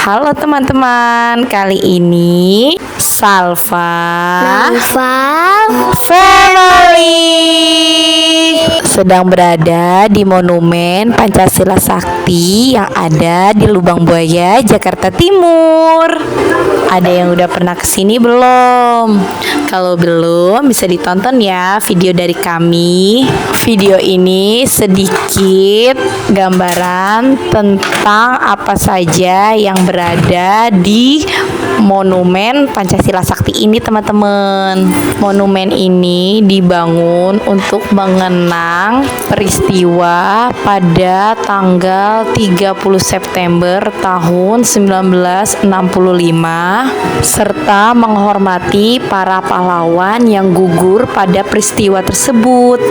Halo teman-teman, kali ini Salva Family sedang berada di Monumen Pancasila Sakti yang ada di Lubang Buaya, Jakarta Timur. Ada yang udah pernah kesini belum? Kalau belum, bisa ditonton ya video dari kami. Video ini sedikit gambaran tentang apa saja yang berada di Monumen Pancasila Sakti ini, teman-teman. Monumen ini dibangun untuk mengenang peristiwa pada tanggal 30 September tahun 1965 serta menghormati para pahlawan yang gugur pada peristiwa tersebut.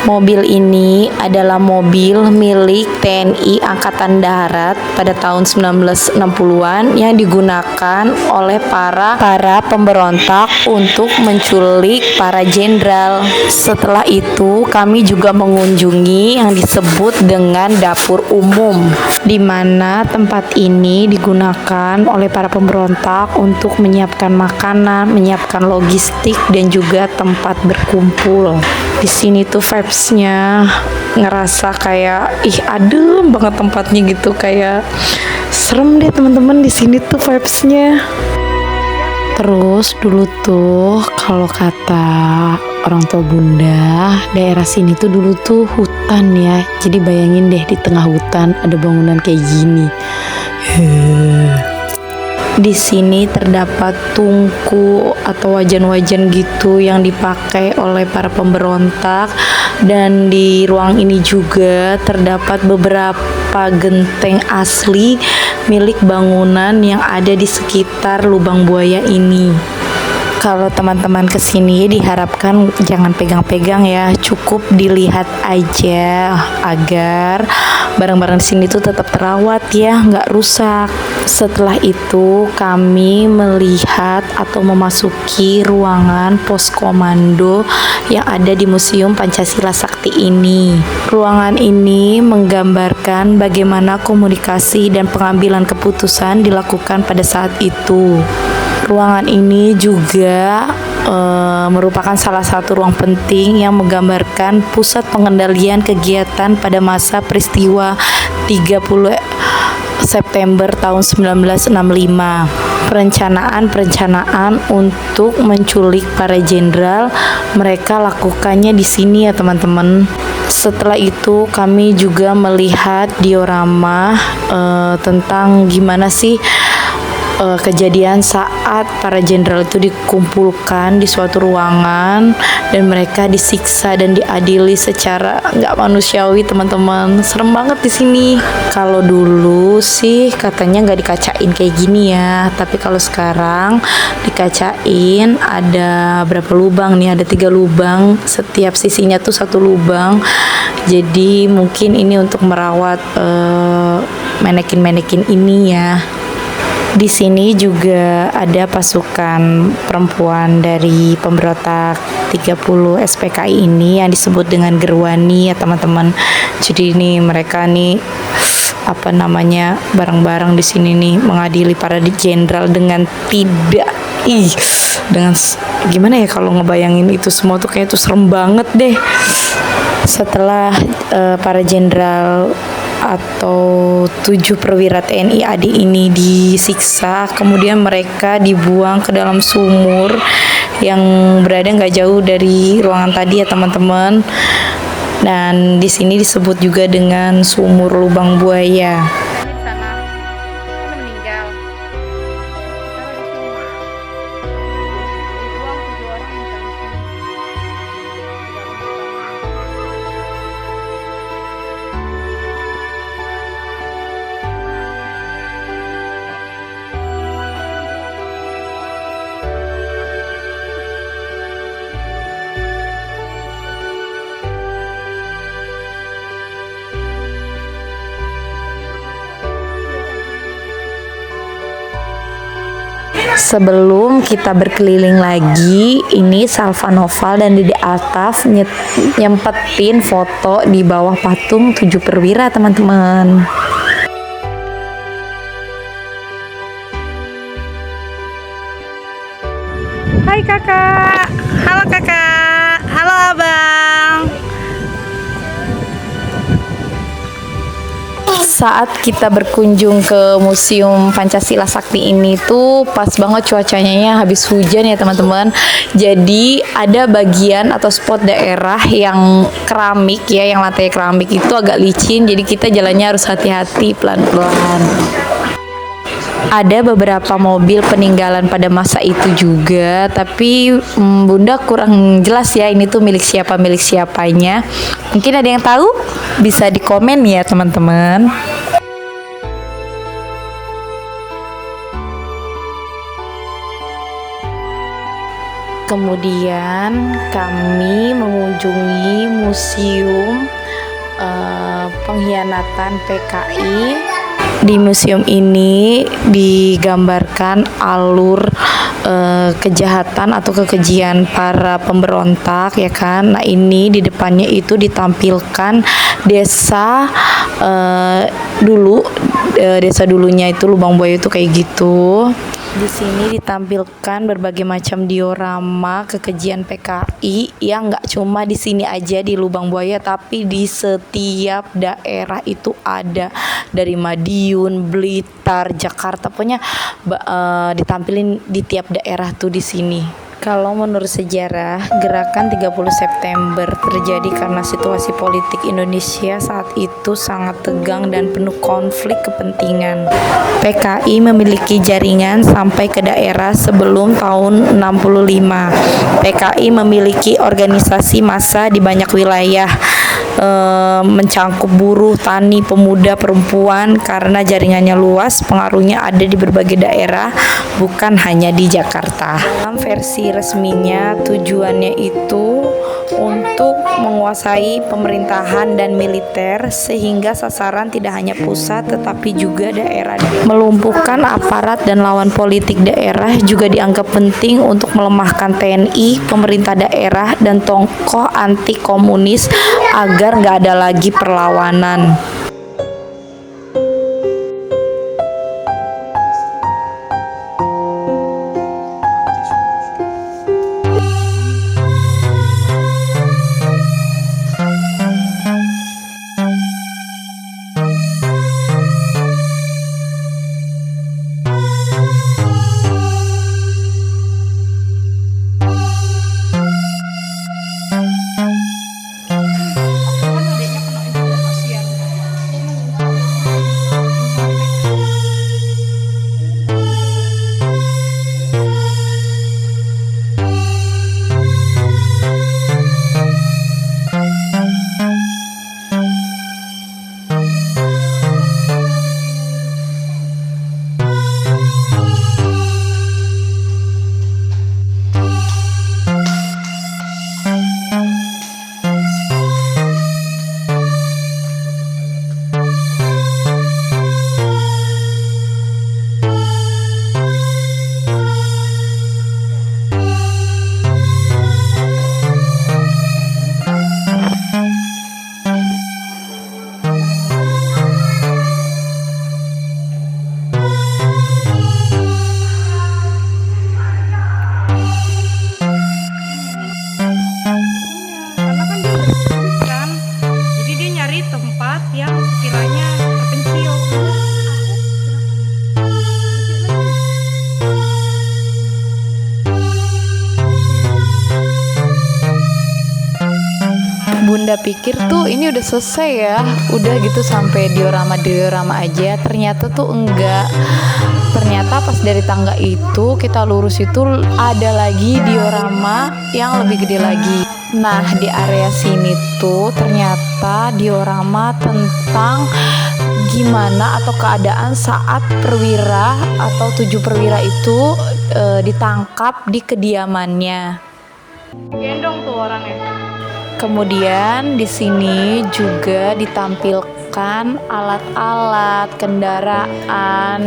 Mobil ini adalah mobil milik TNI Angkatan Darat pada tahun 1960-an yang digunakan oleh para pemberontak untuk menculik para jenderal. Setelah itu, kami juga mengunjungi yang disebut dengan dapur umum, di mana tempat ini digunakan oleh para pemberontak untuk menyiapkan makanan, menyiapkan logistik, dan juga tempat berkumpul. Di sini tuh vibes-nya ngerasa kayak adem banget tempatnya gitu, kayak serem deh teman-teman. Di sini tuh vibes-nya. Terus dulu tuh kalau kata orang tua bunda, daerah sini tuh dulu tuh hutan ya. Jadi bayangin deh, di tengah hutan ada bangunan kayak gini. Di sini terdapat tungku atau wajan-wajan gitu yang dipakai oleh para pemberontak, dan di ruang ini juga terdapat beberapa genteng asli milik bangunan yang ada di sekitar Lubang Buaya ini. Kalau teman-teman kesini diharapkan jangan pegang-pegang ya, cukup dilihat aja agar barang-barang di sini tuh tetap terawat ya, nggak rusak. Setelah itu kami melihat atau memasuki ruangan pos komando yang ada di Museum Pancasila Sakti ini. Ruangan ini menggambarkan bagaimana komunikasi dan pengambilan keputusan dilakukan pada saat itu. Ruangan ini juga merupakan salah satu ruang penting yang menggambarkan pusat pengendalian kegiatan pada masa peristiwa 30 September tahun 1965. Perencanaan untuk menculik para jenderal mereka lakukannya di sini ya teman-teman. Setelah itu kami juga melihat diorama tentang gimana sih kejadian saat para jenderal itu dikumpulkan di suatu ruangan dan mereka disiksa dan diadili secara nggak manusiawi, teman-teman. Serem banget di sini. Kalau dulu sih katanya nggak dikacain kayak gini ya, tapi kalau sekarang dikacain. Ada berapa lubang nih? Ada 3 lubang, setiap sisinya tuh 1 lubang. Jadi mungkin ini untuk merawat manekin-manekin ini ya. Di sini juga ada pasukan perempuan dari pemberontak 30 SPKI ini yang disebut dengan Gerwani ya teman-teman. Jadi ini mereka nih bareng-bareng di sini nih mengadili para jenderal dengan dengan gimana ya, kalau ngebayangin itu semua tuh kayak tuh serem banget deh. Setelah para jenderal atau 7 perwira TNI AD ini disiksa, kemudian mereka dibuang ke dalam sumur yang berada nggak jauh dari ruangan tadi ya teman-teman. Dan di sini disebut juga dengan sumur Lubang Buaya. Sebelum kita berkeliling lagi, ini Salva Noval dan Dede Altaf nyempetin foto di bawah patung 7 perwira teman-teman. Hai kakak. Halo kakak. Halo abang. Saat kita berkunjung ke Museum Pancasila Sakti ini tuh pas banget cuacanya ya, habis hujan ya teman-teman. Jadi ada bagian atau spot daerah yang keramik ya, yang lantai keramik itu agak licin. Jadi kita jalannya harus hati-hati, pelan-pelan. Ada beberapa mobil peninggalan pada masa itu juga, tapi Bunda kurang jelas ya ini tuh milik siapanya. Mungkin ada yang tahu? Bisa di komen ya teman-teman. Kemudian kami mengunjungi museum pengkhianatan PKI. Di museum ini digambarkan alur kejahatan atau kekejian para pemberontak ya kan. Nah ini di depannya itu ditampilkan desa desa dulunya itu Lubang Buaya itu kayak gitu. Di sini ditampilkan berbagai macam diorama kekejian PKI yang nggak cuma di sini aja di Lubang Buaya, tapi di setiap daerah itu ada, dari Madiun, Blitar, Jakarta, pokoknya ditampilin di tiap daerah tuh di sini. Kalau menurut sejarah, gerakan 30 September terjadi karena situasi politik Indonesia saat itu sangat tegang dan penuh konflik kepentingan. PKI memiliki jaringan sampai ke daerah sebelum tahun 65. PKI memiliki organisasi massa di banyak wilayah, mencangkup buruh, tani, pemuda, perempuan. Karena jaringannya luas, pengaruhnya ada di berbagai daerah, bukan hanya di Jakarta. Dalam versi resminya, tujuannya itu untuk menguasai pemerintahan dan militer, sehingga sasaran tidak hanya pusat tetapi juga daerah. Melumpuhkan aparat dan lawan politik daerah juga dianggap penting untuk melemahkan TNI, pemerintah daerah, dan tokoh anti komunis agar nggak ada lagi perlawanan. Bunda pikir tuh ini udah selesai ya, udah gitu sampai diorama aja. Ternyata tuh enggak. Ternyata pas dari tangga itu kita lurus itu ada lagi diorama yang lebih gede lagi. Nah di area sini tuh ternyata diorama tentang gimana atau keadaan saat perwira atau 7 perwira itu ditangkap di kediamannya. Gendong tuh orangnya. Kemudian di sini juga ditampilkan alat-alat kendaraan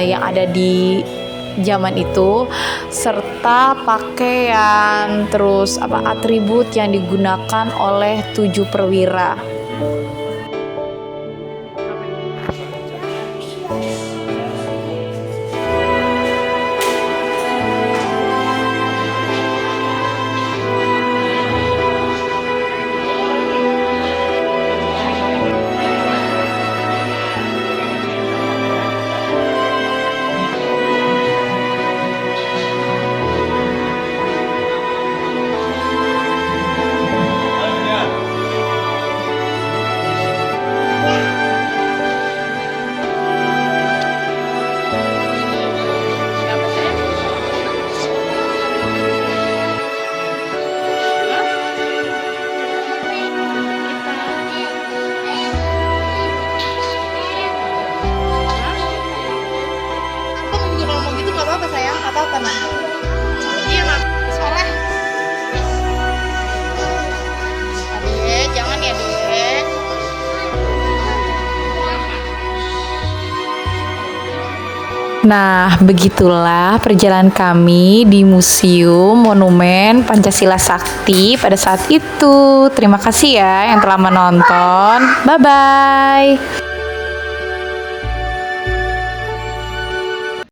yang ada di zaman itu, serta pakaian, terus atribut yang digunakan oleh 7 perwira. apa-apa nak. Iya nak, soleh. Adek, jangan ya dek. Nah, begitulah perjalanan kami di Museum Monumen Pancasila Sakti pada saat itu. Terima kasih ya yang telah menonton. Bye-bye.